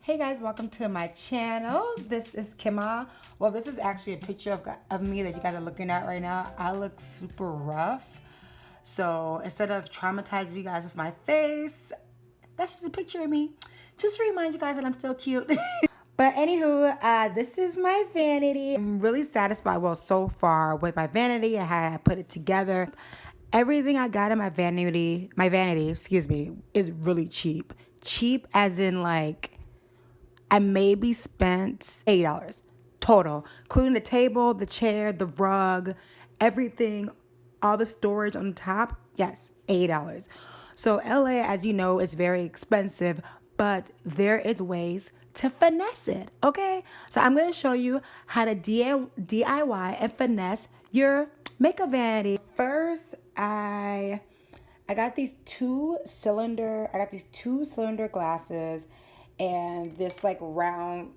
Hey guys, welcome to my channel. This is Kemah. Well, this is actually a picture of me that you guys are looking at right now. I look super rough. So instead of traumatizing you guys with my face, that's just a picture of me. Just to remind you guys that I'm still cute. But anywho, this is my vanity. I'm really satisfied, well, so far with my vanity and how I put it together. Everything I got in my vanity, excuse me, is really cheap. Cheap as in like, I maybe spent $8 total, including the table, the chair, the rug, everything, all the storage on the top. Yes, $8. So LA, as you know, is very expensive, but there is ways to finesse it, okay? So I'm gonna show you how to DIY and finesse your makeup vanity. First, I got these two cylinder glasses and this like round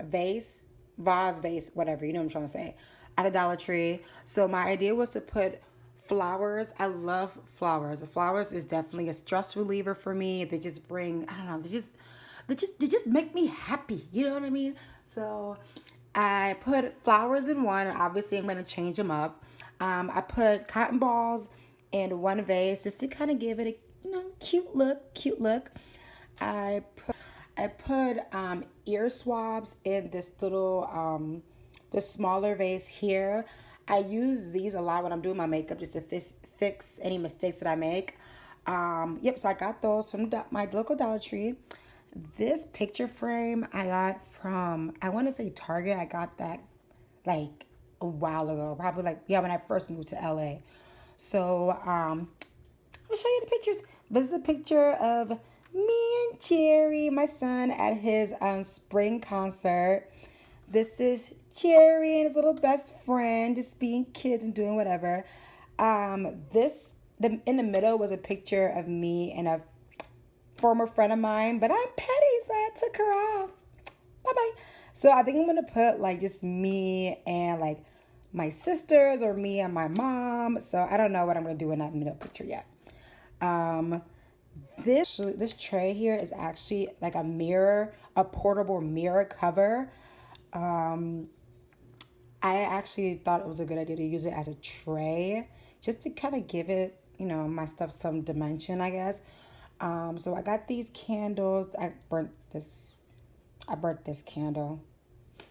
vase, whatever, you know what I'm trying to say, at the Dollar Tree. So my idea was to put flowers. I love flowers. The flowers is definitely a stress reliever for me. They just bring, I don't know, they just make me happy. You know what I mean? So I put flowers in one. Obviously, I'm going to change them up. I put cotton balls in one vase just to kind of give it a cute look. I put ear swabs in this little the smaller vase here. I use these a lot when I'm doing my makeup just to fix any mistakes that I make. Yep, so I got those from my local Dollar Tree. This picture frame I got from, I want to say Target. I got that like a while ago, probably like, yeah, when I first moved to LA. So I'll show you the pictures. This is a picture of me and Jerry, my son, at his spring concert. This is Jerry and his little best friend just being kids and doing whatever. In the middle was a picture of me and a former friend of mine, but I'm petty, so I took her off. Bye-bye. So I think I'm going to put like just me and like my sisters or me and my mom. So I don't know what I'm going to do in that middle picture yet. This tray here is actually like a mirror, a portable mirror cover. I actually thought it was a good idea to use it as a tray just to kind of give it, my stuff some dimension, I guess. So I got these candles. I burnt this candle.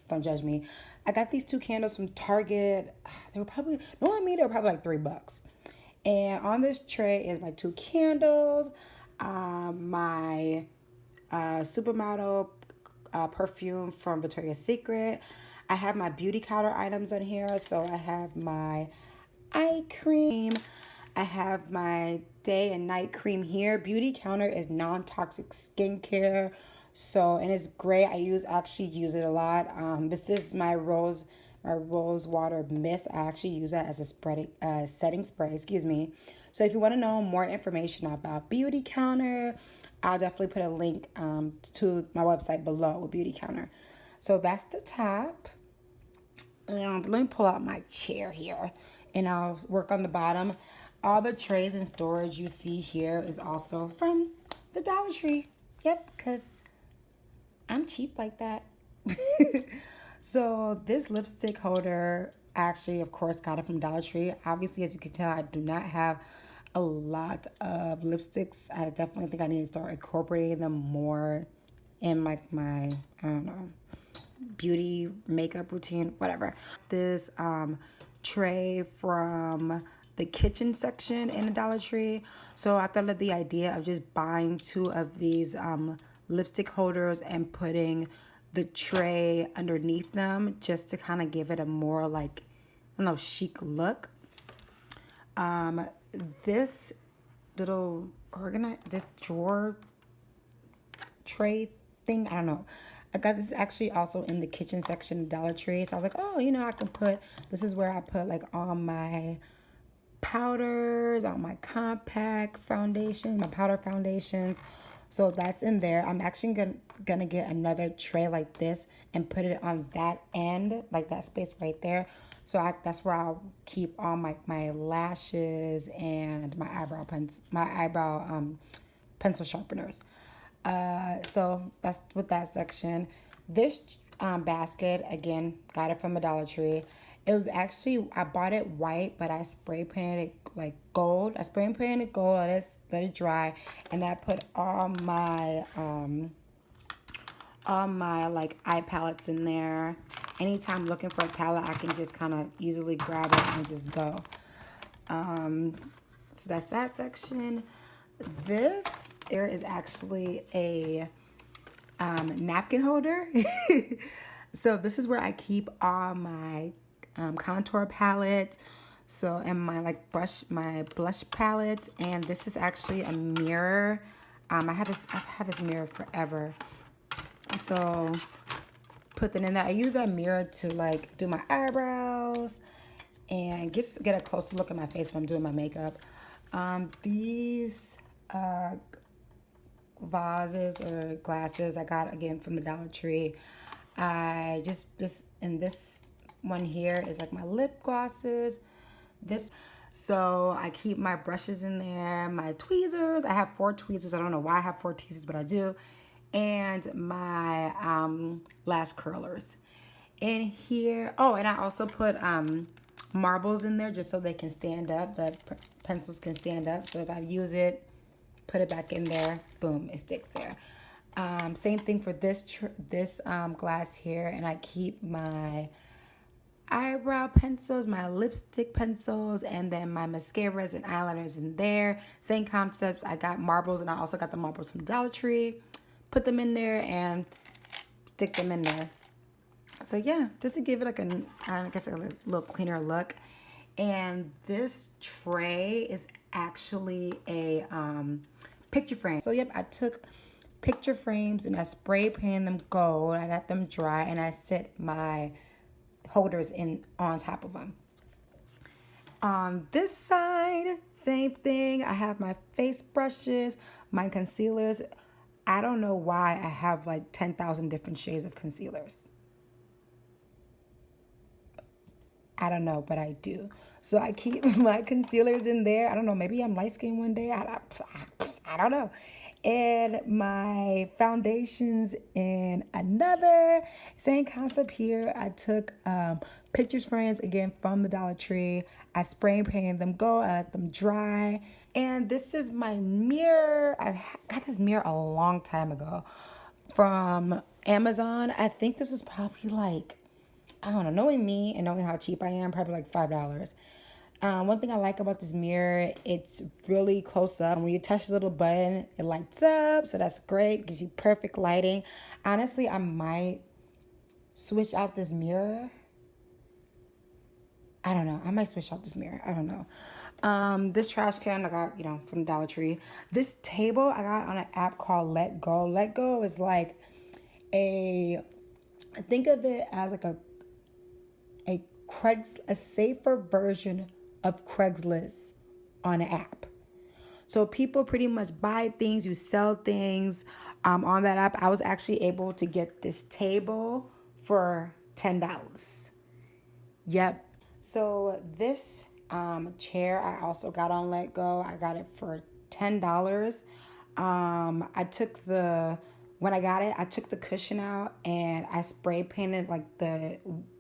Don't judge me. I got these two candles from Target. They were probably like $3. And on this tray is my two candles, my supermodel perfume from Victoria's Secret. I have my beauty counter items on here. So I have my eye cream. I have my day and night cream here. Beauty counter is non-toxic skincare. So, and it's great. I actually use it a lot. This is my rose water mist. I actually use that as a setting spray, excuse me. So if you want to know more information about Beauty Counter, I'll definitely put a link to my website below with Beauty Counter. So that's the top. And let me pull out my chair here and I'll work on the bottom. All the trays and storage you see here is also from the Dollar Tree. Yep, because I'm cheap like that. So this lipstick holder, actually, of course, got it from Dollar Tree. Obviously, as you can tell, I do not have a lot of lipsticks. I definitely think I need to start incorporating them more in my I don't know, beauty makeup routine, whatever. This tray from the kitchen section in the Dollar Tree. So I thought of the idea of just buying two of these lipstick holders and putting the tray underneath them just to kind of give it a more like, I don't know, chic look. This little this drawer tray thing, I don't know. I got this actually also in the kitchen section of Dollar Tree. So I was like, oh, I can put, this is where I put like all my powders, all my compact foundations, my powder foundations. So that's in there. I'm actually gonna get another tray like this and put it on that end, like that space right there. So that's where I'll keep all my lashes and my eyebrow pencil sharpeners. So that's with that section. This basket, again, got it from a Dollar Tree. It was actually, I bought it white, but I spray painted it like gold. I spray painted it gold, let it dry, and I put all my like eye palettes in there. Anytime looking for a palette, I can just kind of easily grab it and just go. So that's that section. This there is actually a napkin holder. So this is where I keep all my contour palettes. So and my like my blush palette, and this is actually a mirror. I've had this mirror forever. So put that in there. I use that mirror to like do my eyebrows and get a closer look at my face when I'm doing my makeup. These vases or glasses I got again from the Dollar Tree. I just and this one here is like my lip glosses. So I keep my brushes in there, my tweezers. I have 4 tweezers. I don't know why I have 4 tweezers, but I do. And my lash curlers in here. Oh, and I also put marbles in there just so they can stand up. The pencils can stand up. So if I use it, put it back in there, boom, it sticks there. Same thing for this glass here, and I keep my eyebrow pencils, my lipstick pencils, and then my mascaras and eyeliners in there. Same concepts. I got marbles, and I also got the marbles from Dollar Tree. Put them in there and stick them in there. So yeah, just to give it like I guess a little cleaner look. And this tray is actually a picture frame. So yep, I took picture frames and I spray painted them gold. I let them dry and I set my holders in on top of them. On this side, same thing. I have my face brushes, my concealers. I don't know why I have like 10,000 different shades of concealers. I don't know, but I do. So I keep my concealers in there. I don't know, maybe I'm light skinned one day. I don't know. And my foundations in another. Same concept here. I took pictures frames again from the Dollar Tree. I spray painted them gold. I let them dry. And this is my mirror. I got this mirror a long time ago from Amazon. I think this was probably like, I don't know, knowing me and knowing how cheap I am, probably like $5. One thing I like about this mirror, it's really close up. When you touch the little button, it lights up. So that's great. Gives you perfect lighting. Honestly, I might switch out this mirror. I don't know. I might switch out this mirror. I don't know. This trash can I got, from Dollar Tree. This table I got on an app called Let Go. Let Go is like think of it as like a safer version of Craigslist on an app. So people pretty much buy things, you sell things on that app. I was actually able to get this table for $10. Yep. So this chair I also got on Let Go. I got it for $10. When I got it, I took the cushion out and I spray painted like the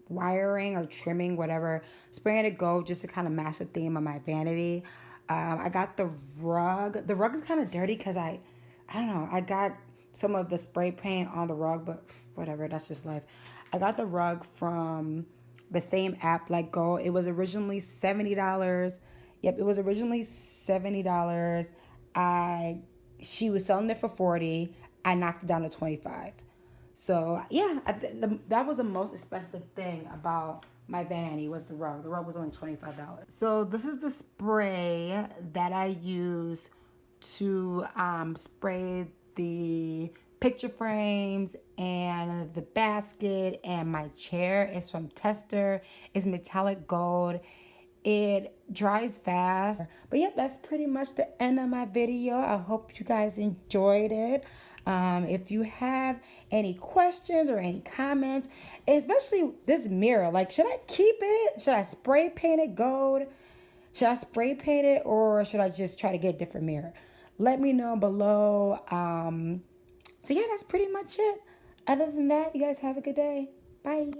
wiring or trimming, whatever, spraying it gold just to kind of match the theme of my vanity. I got the rug. The rug is kind of dirty because I don't know. I got some of the spray paint on the rug, but whatever, that's just life. I got the rug from the same app, Let Go. It was originally $70. Yep, it was originally $70. She was selling it for $40. I knocked it down to $25. So yeah, that was the most expensive thing about my vanity was the rug. The rug was only $25. So this is the spray that I use to spray the picture frames and the basket and my chair. It's from Tester. It's metallic gold. It dries fast. But yeah, that's pretty much the end of my video. I hope you guys enjoyed it. If you have any questions or any comments, especially this mirror, like, should I keep it? Should I spray paint it gold? Should I spray paint it or should I just try to get a different mirror? Let me know below. So yeah, that's pretty much it. Other than that, you guys have a good day. Bye.